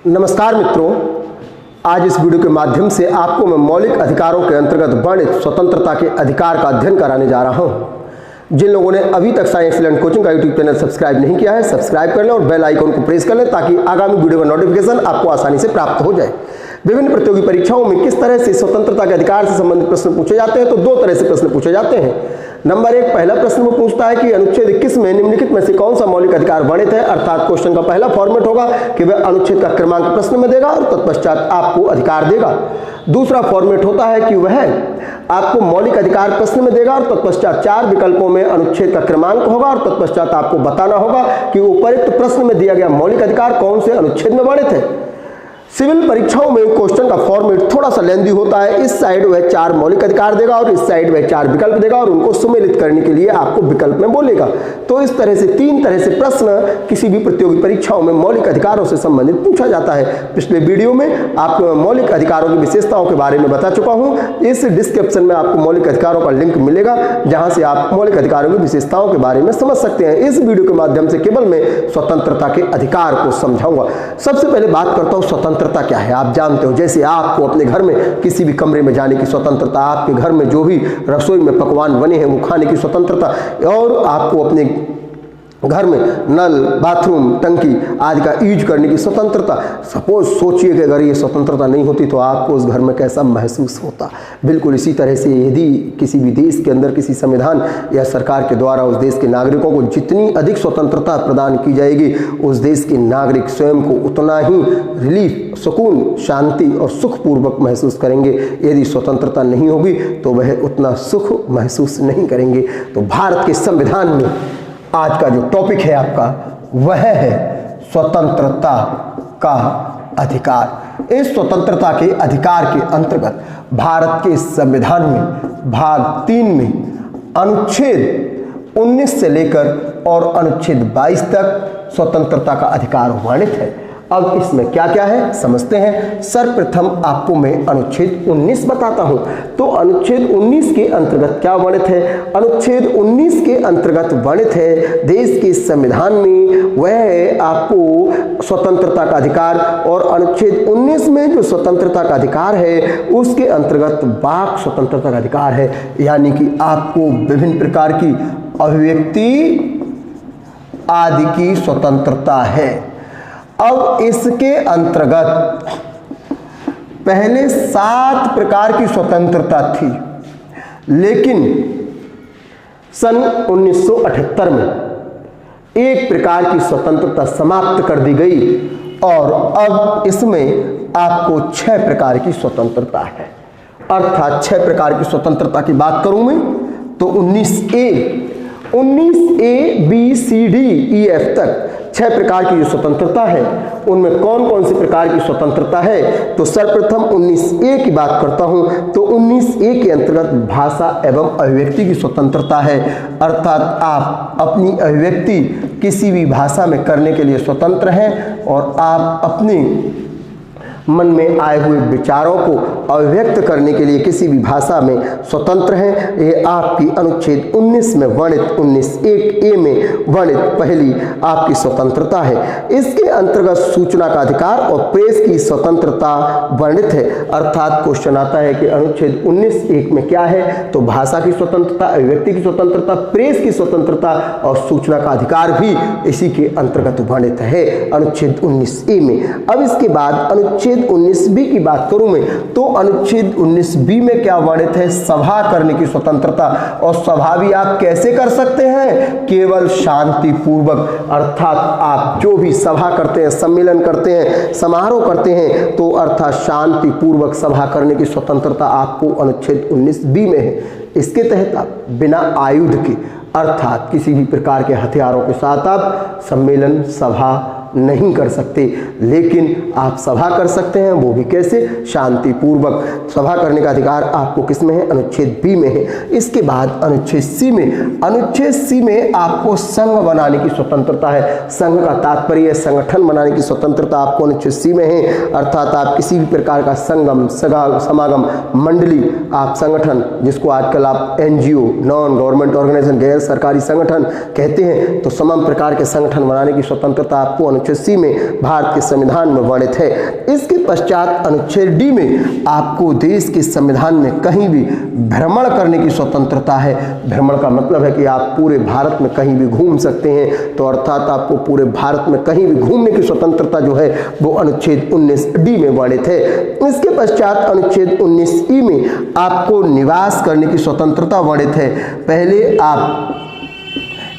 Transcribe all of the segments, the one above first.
नमस्कार मित्रों, आज इस वीडियो के माध्यम से आपको मैं मौलिक अधिकारों के अंतर्गत वर्णित स्वतंत्रता के अधिकार का अध्ययन कराने जा रहा हूं। जिन लोगों ने अभी तक साइंस एक्सीलेंट कोचिंग का यूट्यूब चैनल सब्सक्राइब नहीं किया है, सब्सक्राइब कर लें और बेल आइकन को प्रेस कर लें ताकि आगामी वीडियो का नोटिफिकेशन आपको आसानी से प्राप्त हो जाए। विभिन्न प्रतियोगी परीक्षाओं में किस तरह से स्वतंत्रता के अधिकार से संबंधित प्रश्न पूछे जाते हैं, तो दो तरह से प्रश्न पूछे जाते हैं। नंबर एक, पहला प्रश्न वो पूछता है कि अनुच्छेद 21 में निम्नलिखित में से कौन सा मौलिक अधिकार वर्णित है। अर्थात क्वेश्चन का पहला फॉर्मेट होगा कि वह अनुच्छेद का क्रमांक प्रश्न में देगा और तत्पश्चात आपको अधिकार देगा। दूसरा फॉर्मेट होता है कि वह आपको मौलिक अधिकार प्रश्न में देगा और तत्पश्चात 4 विकल्पों में अनुच्छेद का क्रमांक होगा और तत्पश्चात आपको बताना होगा कि उपरोक्त प्रश्न में दिया गया मौलिक अधिकार कौन से अनुच्छेद में वर्णित है। सिविल परीक्षाओं में क्वेश्चन का फॉर्मेट थोड़ा सा लेंदी होता है। इस साइड वह 4 मौलिक अधिकार देगा और इस साइड वह 4 विकल्प देगा और उनको सम्मिलित करने के लिए आपको विकल्प में बोलेगा। तो इस तरह से 3 तरह से प्रश्न किसी भी प्रतियोगी परीक्षाओं में मौलिक अधिकारों से संबंधित पूछा जाता है। पिछले वीडियो में आपको मौलिक अधिकारों की विशेषताओं के बारे में बता चुका हूं। इस डिस्क्रिप्शन में आपको मौलिक अधिकारों का लिंक मिलेगा जहां से आप मौलिक अधिकारों की विशेषताओं के बारे में समझ सकते हैं। इस वीडियो के माध्यम से केवल मैं स्वतंत्रता के अधिकार को समझाऊंगा। सबसे पहले बात करता हूं स्वतंत्रता क्या है। आप जानते हो, जैसे आपको अपने घर में किसी भी कमरे में जाने की स्वतंत्रता, आपके घर में जो भी रसोई में पकवान बने हैं वो खाने की स्वतंत्रता, और आपको अपने घर में नल, बाथरूम, टंकी आदि का यूज करने की स्वतंत्रता। सपोज सोचिए कि अगर ये स्वतंत्रता नहीं होती तो आपको उस घर में कैसा महसूस होता। बिल्कुल इसी तरह से यदि किसी भी देश के अंदर किसी संविधान या सरकार के द्वारा उस देश के नागरिकों को जितनी अधिक स्वतंत्रता प्रदान की जाएगी, उस देश के नागरिक स्वयं को उतना ही रिलीफ, सुकून, शांति और सुखपूर्वक महसूस करेंगे। यदि स्वतंत्रता नहीं होगी तो वह उतना सुख महसूस नहीं करेंगे। तो भारत के संविधान में आज का जो टॉपिक है आपका वह है स्वतंत्रता का अधिकार। इस स्वतंत्रता के अधिकार के अंतर्गत भारत के संविधान में भाग 3 में अनुच्छेद 19 से लेकर और अनुच्छेद 22 तक स्वतंत्रता का अधिकार वर्णित है। अब इसमें क्या क्या है समझते हैं। सर्वप्रथम आपको मैं अनुच्छेद 19 बताता हूं। तो अनुच्छेद 19 के अंतर्गत क्या वर्णित है? अनुच्छेद 19 के अंतर्गत वर्णित है देश के संविधान में वह आपको स्वतंत्रता का अधिकार, और अनुच्छेद 19 में जो स्वतंत्रता का अधिकार है उसके अंतर्गत वाक स्वतंत्रता का अधिकार है। यानी कि आपको विभिन्न प्रकार की अभिव्यक्ति आदि की स्वतंत्रता है। अब इसके अंतर्गत पहले 7 प्रकार की स्वतंत्रता थी, लेकिन सन 1978 में एक प्रकार की स्वतंत्रता समाप्त कर दी गई और अब इसमें आपको 6 प्रकार की स्वतंत्रता है। अर्थात 6 प्रकार की स्वतंत्रता की बात करूं मैं तो 19A, B, C, D, E, F तक 6 प्रकार की जो स्वतंत्रता है उनमें कौन कौन सी प्रकार की स्वतंत्रता है। तो सर्वप्रथम 19A की बात करता हूं। तो 19A के अंतर्गत भाषा एवं अभिव्यक्ति की स्वतंत्रता है। अर्थात आप अपनी अभिव्यक्ति किसी भी भाषा में करने के लिए स्वतंत्र हैं और आप अपनी मन में आए हुए विचारों को अभिव्यक्त करने के लिए किसी भी भाषा में स्वतंत्र हैं। ये आपकी अनुच्छेद 19 में वर्णित 19A में वर्णित पहली आपकी स्वतंत्रता है। इसके अंतर्गत सूचना का अधिकार और प्रेस की स्वतंत्रता वर्णित है। अर्थात क्वेश्चन आता है कि अनुच्छेद 19(1) में क्या है, तो भाषा की स्वतंत्रता, अभिव्यक्ति की स्वतंत्रता, प्रेस की स्वतंत्रता और सूचना का अधिकार भी इसी के अंतर्गत वर्णित है अनुच्छेद 19A में। अब इसके बाद अनुच्छेद 19B की बात करूं मैं तो अनुच्छेद 19B में क्या वर्णित है? सभा करने की स्वतंत्रता। और सभा भी आप कैसे कर सकते हैं? केवल शांति पूर्वक। अर्थात आप जो भी सभा करते हैं, सम्मेलन करते हैं, समारोह करते हैं, तो अर्थात शांति पूर्वक सभा करने की स्वतंत्रता आपको अनुच्छेद 19B में है। इसके तहत आप बिना आयुध के, अर्थात किसी भी प्रकार के हथियारों के साथ आप सम्मेलन, सभा नहीं कर सकते, लेकिन आप सभा कर सकते हैं। वो भी कैसे? शांति पूर्वक। सभा करने का अधिकार आपको किस में है? अनुच्छेद B में है। इसके बाद अनुच्छेद C में, अनुच्छेद C में आपको संघ बनाने की स्वतंत्रता है। संघ का तात्पर्य संगठन बनाने की स्वतंत्रता आपको अनुच्छेद C में है। अर्थात आप किसी भी प्रकार का संगम, समागम, मंडली, आप संगठन, जिसको आजकल आप NGO, नॉन गवर्नमेंट ऑर्गेनाइजेशन, गैर सरकारी संगठन कहते हैं, तो तमाम प्रकार के संगठन बनाने की स्वतंत्रता आपको अनुच्छेद सी में भारत के संविधान में वर्णित है। इसके पश्चात अनुच्छेद डी में आपको देश के संविधान में कहीं भी भ्रमण करने की स्वतंत्रता है। भ्रमण का मतलब है कि आप पूरे भारत में कहीं भी घूम सकते हैं, तो अर्थात आपको पूरे भारत में कहीं भी घूमने की स्वतंत्रता जो है वो अनुच्छेद 19 डी में वर्णित है। इसके पश्चात अनुच्छेद 19 ई में आपको निवास करने की स्वतंत्रता वर्णित है। पहले आप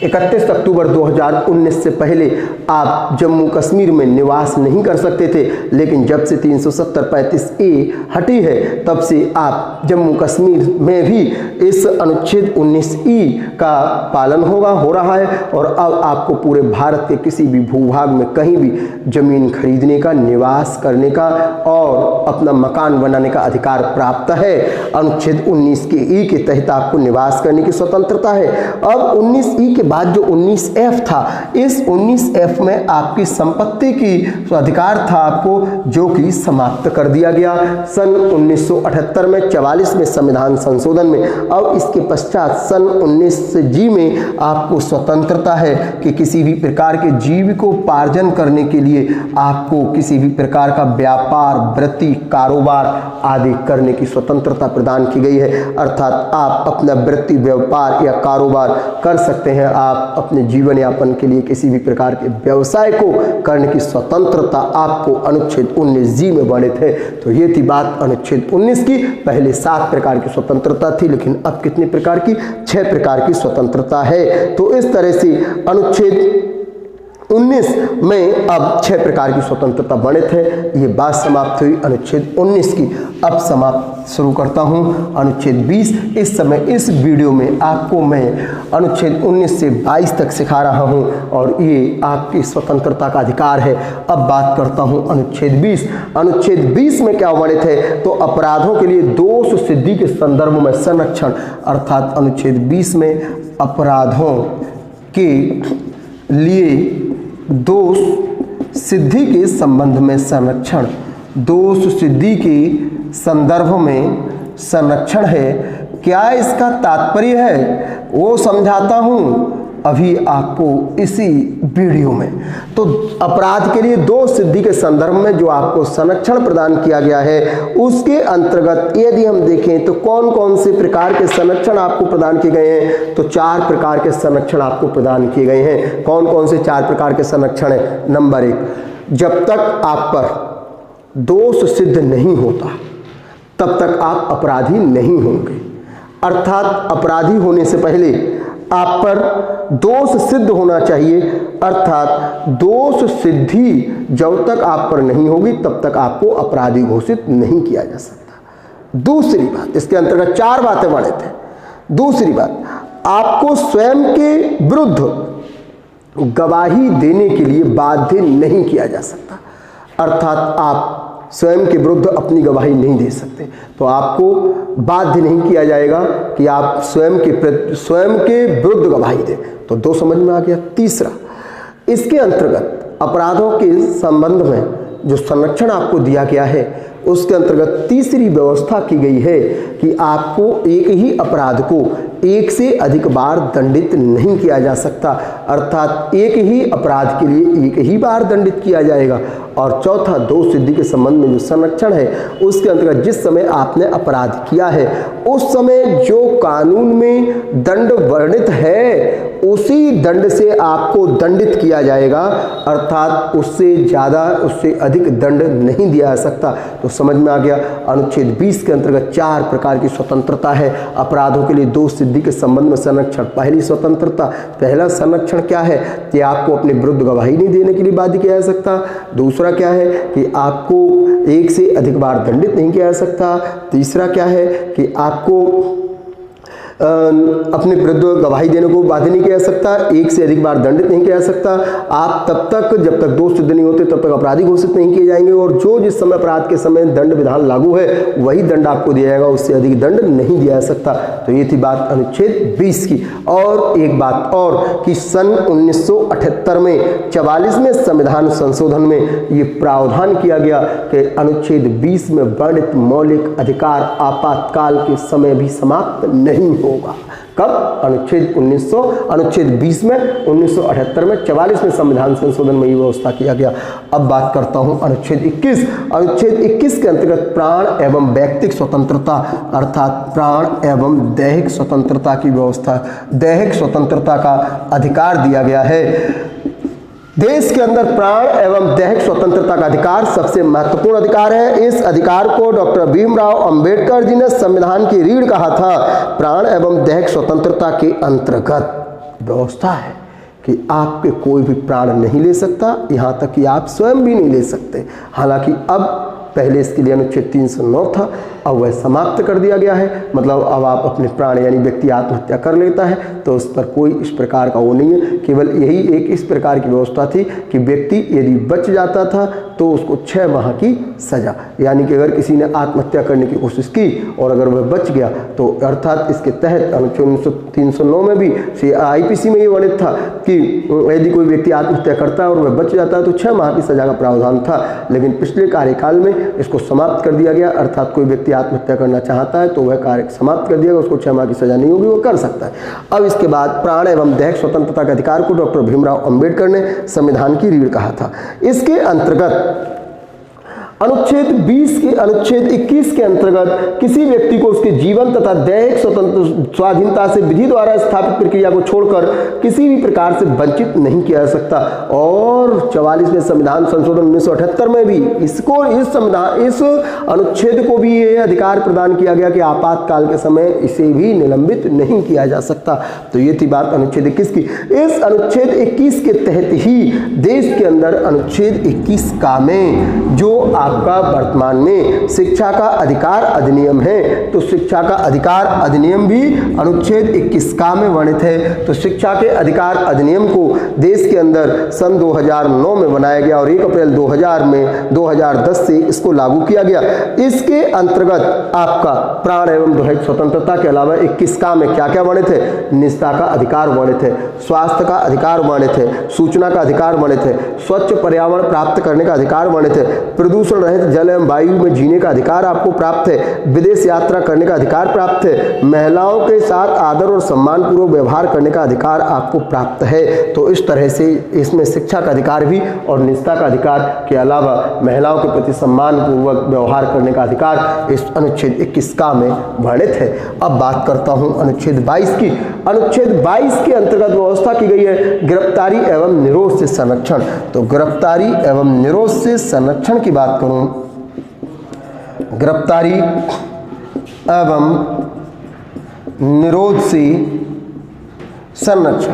31 अक्टूबर 2019 से पहले आप जम्मू कश्मीर में निवास नहीं कर सकते थे, लेकिन जब से 370-35A हटी है तब से आप जम्मू कश्मीर में भी इस अनुच्छेद 19E का पालन हो रहा है और अब आपको पूरे भारत के किसी भी भूभाग में कहीं भी जमीन खरीदने का, निवास करने का और अपना मकान बनाने का अधिकार प्राप्त है। अनुच्छेद 19 के ई के तहत आपको निवास करने की स्वतंत्रता है। अब 19E के बाद जो 19F था, इस 19F में आपकी संपत्ति की अधिकार था आपको, जो कि समाप्त कर दिया गया सन 1978 में 44वें संविधान संशोधन में। अब इसके पश्चात सन 19G में आपको स्वतंत्रता है कि किसी भी प्रकार के जीविकोपार्जन करने के लिए आपको किसी भी प्रकार का व्यापार, वृत्ति, कारोबार आदि करने की स्वतंत्रता प्रदान की गई है। अर्थात आप अपना वृत्ति, व्यापार या कारोबार कर सकते हैं। आप अपने जीवन यापन के लिए किसी भी प्रकार के व्यवसाय को करने की स्वतंत्रता आपको अनुच्छेद 19G में वर्णित है। तो ये थी बात अनुच्छेद 19 की। पहले 7 प्रकार की स्वतंत्रता थी, लेकिन अब कितने प्रकार की? 6 प्रकार की स्वतंत्रता है। तो इस तरह से अनुच्छेद 19 में अब 6 प्रकार की स्वतंत्रता वर्णित है। ये बात समाप्त हुई अनुच्छेद 19 की। अब समाप्त शुरू करता हूं अनुच्छेद 20। इस समय इस वीडियो में आपको मैं अनुच्छेद 19 से 22 तक सिखा रहा हूं और ये आपकी स्वतंत्रता का अधिकार है। अब बात करता हूं अनुच्छेद 20। अनुच्छेद 20 में क्या वर्णित है? तो अपराधों के लिए दोष सिद्धि के संदर्भ में संरक्षण, अर्थात अनुच्छेद 20 में अपराधों के लिए दोष सिद्धि के संबंध में संरक्षण, दोष सिद्धि के संदर्भ में संरक्षण है। क्या इसका तात्पर्य है वो समझाता हूं अभी आपको इसी वीडियो में। तो अपराध के लिए दोष सिद्धि के संदर्भ में जो आपको संरक्षण प्रदान किया गया है, उसके अंतर्गत यदि हम देखें तो कौन कौन से प्रकार के संरक्षण आपको प्रदान किए गए हैं? तो 4 प्रकार के संरक्षण आपको प्रदान किए गए हैं। कौन कौन से 4 प्रकार के संरक्षण है? नंबर 1, जब तक आप पर दोष सिद्ध नहीं होता तब तक आप अपराधी नहीं होंगे। अर्थात अपराधी होने से पहले आप पर दोष सिद्ध होना चाहिए, अर्थात दोष सिद्धि जब तक आप पर नहीं होगी तब तक आपको अपराधी घोषित नहीं किया जा सकता। दूसरी बात, इसके अंतर्गत 4 बातें वर्णित हैं। दूसरी बात, आपको स्वयं के विरुद्ध गवाही देने के लिए बाध्य नहीं किया जा सकता। अर्थात आप स्वयं के विरुद्ध अपनी गवाही नहीं दे सकते, तो आपको बाध्य नहीं किया जाएगा कि आप स्वयं के विरुद्ध गवाही दें। तो 2 समझ में आ गया। तीसरा, इसके अंतर्गत अपराधों के संबंध में जो संरक्षण आपको दिया गया है, उसके अंतर्गत तीसरी व्यवस्था की गई है कि आपको एक ही अपराध को एक से अधिक बार दंडित नहीं किया जा सकता। अर्थात एक ही अपराध के लिए एक ही बार दंडित किया जाएगा। और चौथा, दोष सिद्धि के संबंध में जो संरक्षण है, उसके अंतर्गत जिस समय आपने अपराध किया है उस समय जो कानून में दंड वर्णित है उसी दंड से आपको दंडित किया जाएगा। अर्थात उससे ज़्यादा, उससे अधिक दंड नहीं दिया जा सकता। तो समझ में आ गया। अनुच्छेद 20 के अंतर्गत 4 प्रकार की स्वतंत्रता है अपराधों के लिए दोष सिद्धि के संबंध में संरक्षण। पहली स्वतंत्रता, पहला संरक्षण क्या है कि आपको अपने विरुद्ध गवाही नहीं देने के लिए बाध्य किया जा सकता। दूसरा क्या है कि आपको एक से अधिक बार दंडित नहीं किया जा सकता। तीसरा क्या है कि आपको अपने विरुद्ध गवाही देने को बाध्य नहीं किया जा सकता, एक से अधिक बार दंडित नहीं किया जा सकता। आप तब तक, जब तक दोष सिद्ध नहीं होते तब तक अपराधी घोषित नहीं किए जाएंगे और जो जिस समय अपराध के समय दंड विधान लागू है वही दंड आपको दिया जाएगा, उससे अधिक दंड नहीं दिया जा सकता। तो ये थी बात अनुच्छेद 20 की। और एक बात और कि सन 1978 में 44वें संविधान संशोधन में ये प्रावधान किया गया कि अनुच्छेद 20 में वर्णित मौलिक अधिकार आपातकाल के समय भी समाप्त नहीं होगा। कब? अनुच्छेद 20 में, 1978 में, 44 में संविधान संशोधन में ये व्यवस्था किया गया। अब बात करता हूं अनुच्छेद 21। अनुच्छेद 21 के अंतर्गत प्राण एवं व्यक्तिक स्वतंत्रता अर्थात प्राण एवं दैहिक स्वतंत्रता की व्यवस्था, दैहिक स्वतंत्रता का अधिकार दिया गया है। देश के अंदर प्राण एवं दैहिक स्वतंत्रता का अधिकार सबसे महत्वपूर्ण अधिकार है। इस अधिकार को डॉक्टर भीमराव अंबेडकर जी ने संविधान की रीढ़ कहा था। प्राण एवं दैहिक स्वतंत्रता के अंतर्गत व्यवस्था है कि आपके कोई भी प्राण नहीं ले सकता, यहाँ तक कि आप स्वयं भी नहीं ले सकते। हालांकि अब पहले इसके लिए अनुच्छेद 309 था, अब वह समाप्त कर दिया गया है। मतलब अब आप अपने प्राण यानी व्यक्ति आत्महत्या कर लेता है तो उस पर कोई इस प्रकार का वो नहीं है। केवल यही एक इस प्रकार की व्यवस्था थी कि व्यक्ति यदि बच जाता था तो उसको 6 माह की सजा, यानी कि अगर किसी ने आत्महत्या करने की कोशिश की और अगर वह बच गया तो अर्थात इसके तहत अनुच्छेद 309 में भी IPC में ये वर्णित था कि यदि कोई व्यक्ति आत्महत्या करता है और वह बच जाता है तो 6 माह की सजा का प्रावधान था। लेकिन पिछले कार्यकाल में इसको समाप्त कर दिया गया, अर्थात कोई व्यक्ति आत्महत्या करना चाहता है तो वह कार्य समाप्त कर दिया गया, उसको 6 माह की सजा नहीं होगी, वो कर सकता है। अब इसके बाद प्राण एवं दैहिक स्वतंत्रता के अधिकार को डॉक्टर भीमराव अंबेडकर ने संविधान की रीढ़ कहा था। इसके अंतर्गत अनुच्छेद 20 के अनुच्छेद 21 के अंतर्गत किसी व्यक्ति को उसके जीवन तथा दैहिक स्वतंत्र स्वाधीनता से विधि द्वारा स्थापित प्रक्रिया को छोड़कर किसी भी प्रकार से वंचित नहीं किया जा सकता। और 44वें संविधान संशोधन 1978 में भी इस अनुच्छेद को भी ये अधिकार प्रदान किया गया कि आपातकाल के समय इसे भी निलंबित नहीं किया जा सकता। तो ये थी बात अनुच्छेद 21 की। इस अनुच्छेद 21 के तहत ही देश के अंदर अनुच्छेद 21 का में जो आपका वर्तमान में शिक्षा का अधिकार अधिनियम है, तो शिक्षा का अधिकार अधिनियम भी अनुच्छेद 21 का में वर्णित है। तो शिक्षा के अधिकार अधिनियम को देश के अंदर सन 2009 में बनाया गया और 1 अप्रैल 2010 से इसको लागू किया गया। इसके अंतर्गत आपका प्राण एवं दैहिक स्वतंत्रता के अलावा 21 का में क्या क्या वर्णित है? निजता का अधिकार वर्णित है, स्वास्थ्य का अधिकार वर्णित है, सूचना का अधिकार वर्णित है, स्वच्छ पर्यावरण प्राप्त करने का अधिकार वर्णित है, प्रदूषण रहित जल एवं वायु में जीने का अधिकार आपको प्राप्त है, विदेश यात्रा करने का अधिकार प्राप्त है, महिलाओं के साथ आदर और सम्मान पूर्वक व्यवहार करने का अधिकार आपको प्राप्त है। तो इस तरह से इसमें शिक्षा का अधिकार भी और निजता का अधिकार के अलावा महिलाओं के प्रति सम्मान पूर्वक व्यवहार करने का अधिकार इस अनुच्छेद 21 का में वर्णित है। अब बात करता हूं अनुच्छेद 22 की। अनुच्छेद 22 के अंतर्गत व्यवस्था की गई है गिरफ्तारी एवं निरोध से संरक्षण। तो गिरफ्तारी एवं निरोध से संरक्षण की बात करूं, गिरफ्तारी एवं निरोध से संरक्षण।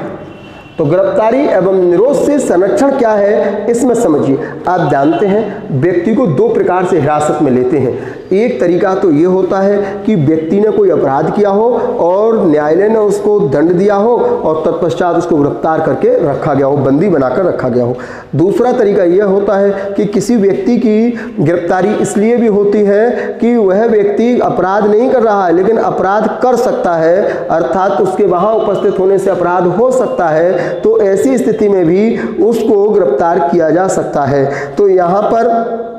तो गिरफ्तारी एवं निरोध से संरक्षण क्या है इसमें समझिए। आप जानते हैं व्यक्ति को 2 प्रकार से हिरासत में लेते हैं। एक तरीका तो ये होता है कि व्यक्ति ने कोई अपराध किया हो और न्यायालय ने उसको दंड दिया हो और तत्पश्चात उसको गिरफ्तार करके रखा गया हो, बंदी बनाकर रखा गया हो। दूसरा तरीका यह होता है कि किसी व्यक्ति की गिरफ्तारी इसलिए भी होती है कि वह व्यक्ति अपराध नहीं कर रहा है लेकिन अपराध कर सकता है, अर्थात उसके वहां उपस्थित होने से अपराध हो सकता है, तो ऐसी स्थिति में भी उसको गिरफ्तार किया जा सकता है। तो यहाँ पर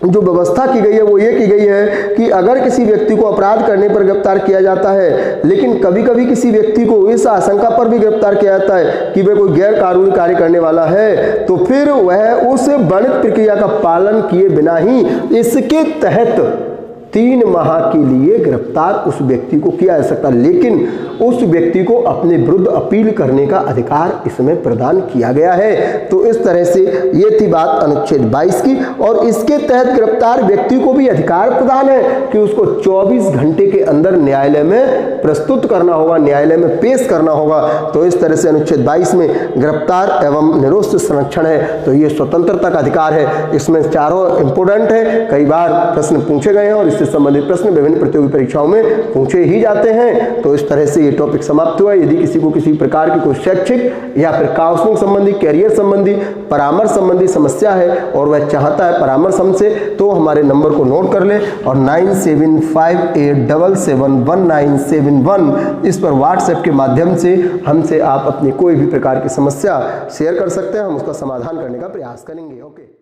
जो व्यवस्था की गई है वो ये की गई है कि अगर किसी व्यक्ति को अपराध करने पर गिरफ्तार किया जाता है, लेकिन कभी कभी किसी व्यक्ति को इस आशंका पर भी गिरफ्तार किया जाता है कि वह कोई गैर कानूनी कार्य करने वाला है, तो फिर वह उस वर्णित प्रक्रिया का पालन किए बिना ही इसके तहत 3 माह के लिए गिरफ्तार उस व्यक्ति को किया जा सकता है, लेकिन उस व्यक्ति को अपने विरुद्ध अपील करने का अधिकार इसमें प्रदान किया गया है। तो इस तरह से ये थी बात अनुच्छेद 22 की। और इसके तहत गिरफ्तार व्यक्ति को भी अधिकार प्रदान है कि उसको 24 घंटे के अंदर न्यायालय में प्रस्तुत करना होगा, न्यायालय में पेश करना होगा। तो इस तरह से अनुच्छेद 22 में गिरफ्तार एवं निरोध से संरक्षण है। तो ये स्वतंत्रता का अधिकार है। इसमें चारों इंपोर्टेंट है, कई बार प्रश्न पूछे गए हैं और इससे संबंधित प्रश्न विभिन्न प्रतियोगी परीक्षाओं में पूछे ही जाते हैं। तो इस तरह से ये टॉपिक समाप्त हुआ। यदि किसी को किसी प्रकार की कोई शैक्षिक या फिर काउंसलिंग संबंधी, कैरियर संबंधी, परामर्श संबंधी समस्या है और वह चाहता है परामर्श हमसे, तो हमारे नंबर को नोट कर ले और 9758771971 इस पर व्हाट्सएप के माध्यम से हमसे आप अपनी कोई भी प्रकार की समस्या शेयर कर सकते हैं, हम उसका समाधान करने का प्रयास करेंगे। ओके।